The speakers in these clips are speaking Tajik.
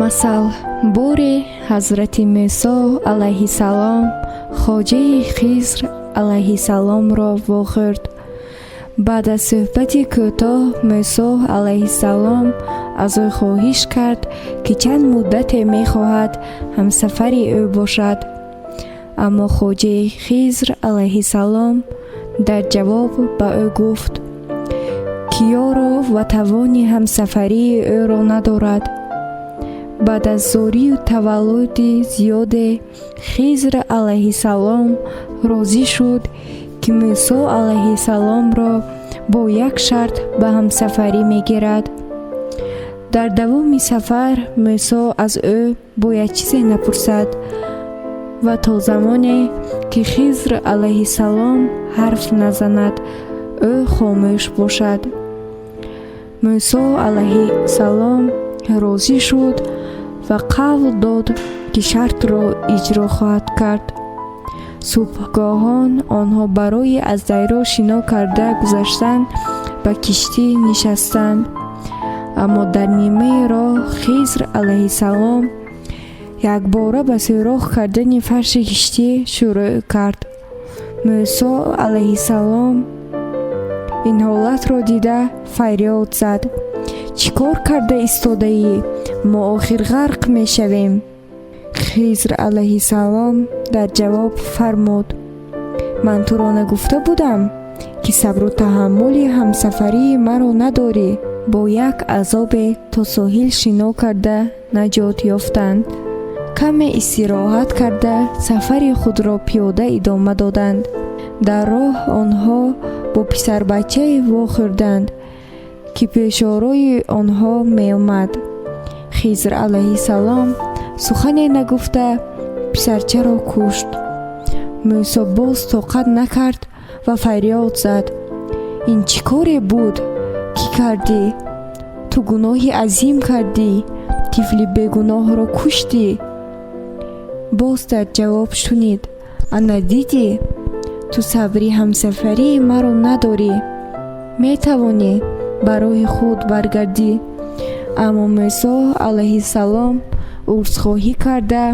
масал боре ҳазрати Мусо алайҳиссалом хоҷаи Хизр алайҳиссаломро вохӯрд. баъд аз суҳбати кӯтоҳ Мусо алайҳиссалом аз ӯ хоҳиш кард ки чанд муддате мехоҳад ҳамсафари ӯ бошад. аммо хоҷаи Хизр алайҳиссалом дар ҷавоб ба ӯ гуфт, киёро ва тавони ҳамсафарии ӯро надорад. баъд аз зорию таваллуди зиёде Хизр алайҳиссалом розӣ шуд ки Мусо алайҳиссаломро бо як шарт ба ҳамсафарӣ мегирад. дар давоми сафар Мусо аз ӯ бояд чизе напурсад ва то замоне ки Хизр алайҳиссалом ҳарф назанад, ӯ хомӯш бошад. Мусо алайҳиссалом розӣ шуд ва қавл дод ки шартро иҷро хоҳад кард. субҳгоҳон онҳо барои аз дарё шино карда гузаштан ба киштӣ нишастанд. аммо дар нимаи роҳ Хизр алайҳиссалом якбора ба сӯрох кардани фарши киштӣ шурӯъ кард. Мусо алайҳиссалом ин ҳолатро дида фарёд зад: чӣ кор карда истодаӣ? мо охир ғарқ мешавем. Хизр алайҳиссалом дар ҷавоб фармуд: ман туро нагуфта будам, ки сабру таҳаммули ҳамсафарии маро надорӣ? бо як азобе то соҳил шино карда наҷот ёфтанд. каме истироҳат карда сафари худро пиёда идома доданд. дар роҳ онҳо бо писарбачае вохӯрданд, ки пешорои онҳо меомад. Хизр алайҳиссалом сухане нагуфта писарчаро кушт. Мусо боз тоқат накард ва фарёд зад: ин чӣ коре буд, ки кардӣ? ту гуноҳи азим кардӣ, тифли бегуноҳро куштӣ. боз дар ҷавоб шунид: ана дидӣ, ту сабри ҳамсафарии маро надорӣ, метавонӣ ба роҳи худ баргардӣ. аммо Мусо алайҳиссалом урсхоҳӣ карда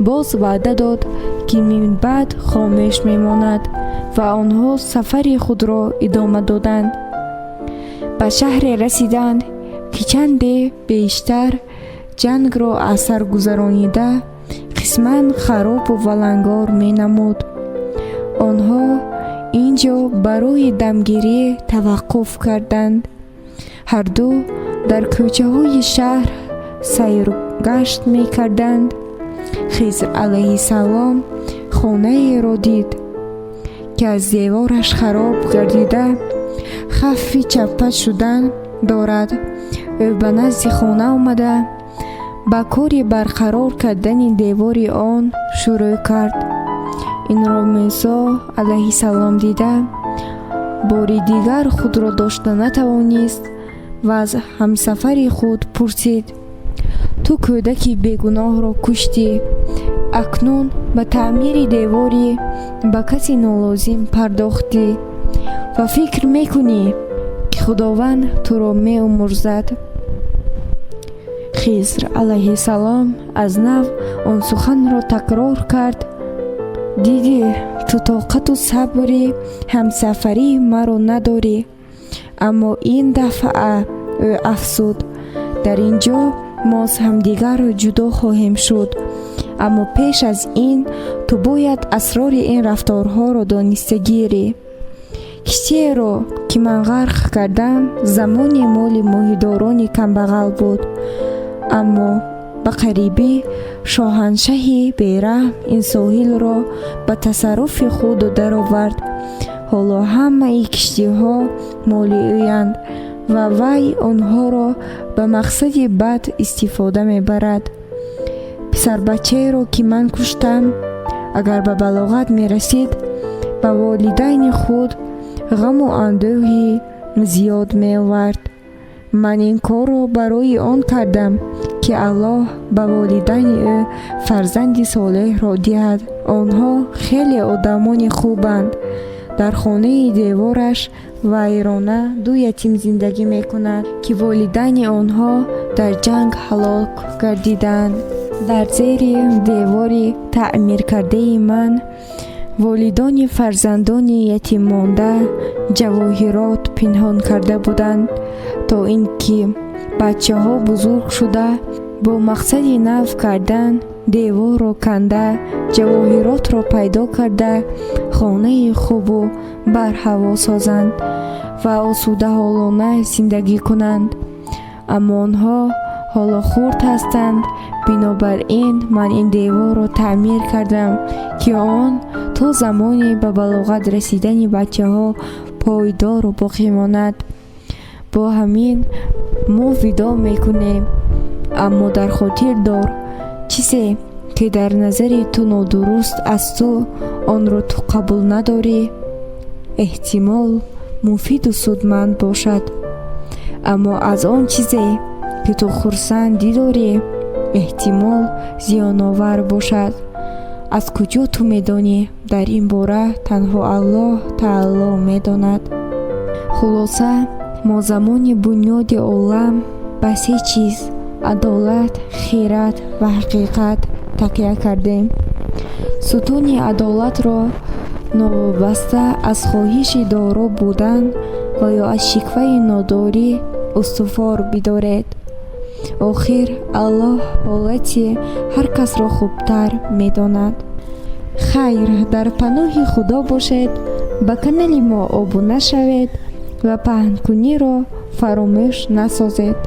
боз ваъда дод ки минбаъд хомӯш мемонад ва онҳо сафари худро идома доданд. ба шаҳре расиданд, ки чанде бештар ҷангро аз сар гузаронида қисман харобу валангор менамуд. онҳо ин ҷо барои дамгирӣ таваққуф карданд. ҳарду дар кӯчаҳои шаҳр сайргашт мекарданд. Хизр алайҳиссалом хонаеро дид, ки аз девораш хароб гардида хавфи чаппа шудан дорад. ӯ ба назди хона омада ба кори барқарор кардани девори он шурӯъ кард. инро Мусо алайҳиссалом дида бори дигар худро дошта натавонист ва аз ҳамсафари худ пурсид: ту кӯдаки бегуноҳро куштӣ, акнун ба таъмири деворӣ ба каси нолозим пардохтӣ ва фикр мекунӣ, ки худованд туро меомӯрзад. Хизр алайҳиссалом аз нав он суханро такрор кард: дидӣ, ту тоқату сабри ҳамсафарии маро надорӣ. аммо ин дафъа, ӯ афзуд, дар ин ҷо мо аз ҳамдигар ҷудо хоҳем шуд. аммо пеш аз ин ту бояд асрори ин рафторҳоро дониста гирӣ. киштиеро, ки ман ғарқ кардам, замони моли моҳидорони камбағал буд. аммо ба қарибӣ шоҳаншаҳи бераҳм ин соҳилро ба тасарруфи худ даровард. ҳоло ҳамаи киштиҳо моли ӯянд ва вай онҳоро ба мақсади бад истифода мебарад. писарбачаеро, ки ман куштам, агар ба балоғат мерасид, ба волидайни худ ғаму андӯҳи зиёд меовард. ман ин корро барои он кардам, ки Аллоҳ ба волидайни ӯ фарзанди солеҳро диҳад. онҳо хеле одамони хубанд. дар хонаи девораш вайрона ду ятим зиндагӣ мекунад, ки волидайни онҳо дар ҷанг ҳалок гардиданд. дар зери девори таъмиркардаи ман волидони фарзандони ятиммонда ҷавоҳирот пинҳон карда буданд, то ин ки бачаҳо бузург шуда бо мақсади наф кардан деворро канда ҷавоҳиротро пайдо карда хонаи хубу барҳаво созанд ва осудаҳолона зиндагӣ кунанд. аммо онҳо ҳоло хурд ҳастанд. бинобар ин ман ин деворро таъмир кардам, ки он то замони ба балоғат расидани бачаҳо пойдору боқӣ монад. бо ҳамин мо видо мекунем, аммо дар хотир дор, чизе ки дар назари ту нодуруст аст, ту онро ту қабул надорӣ, эҳтимол муфиду судманд бошад. аммо аз он чизе ки ту хурсандӣ дорӣ, эҳтимол зиёновар бошад. аз куҷо ту медонӣ? дар ин бора танҳо Аллоҳ таъоло медонад. хулоса, мо замони бунёди олам ба се чиз — адолат, хират ва ҳақиқат — такя кардем. сутуни адолатро новобаста аз хоҳиши доро будан ва ё аз шикваи нодорӣ устувор бидоред. охир Аллоҳ ҳолати ҳар касро хубтар медонад. хайр, дар паноҳи худо бошед. ба канали мо обуна шавед ва паҳнкуниро фаромӯш насозед.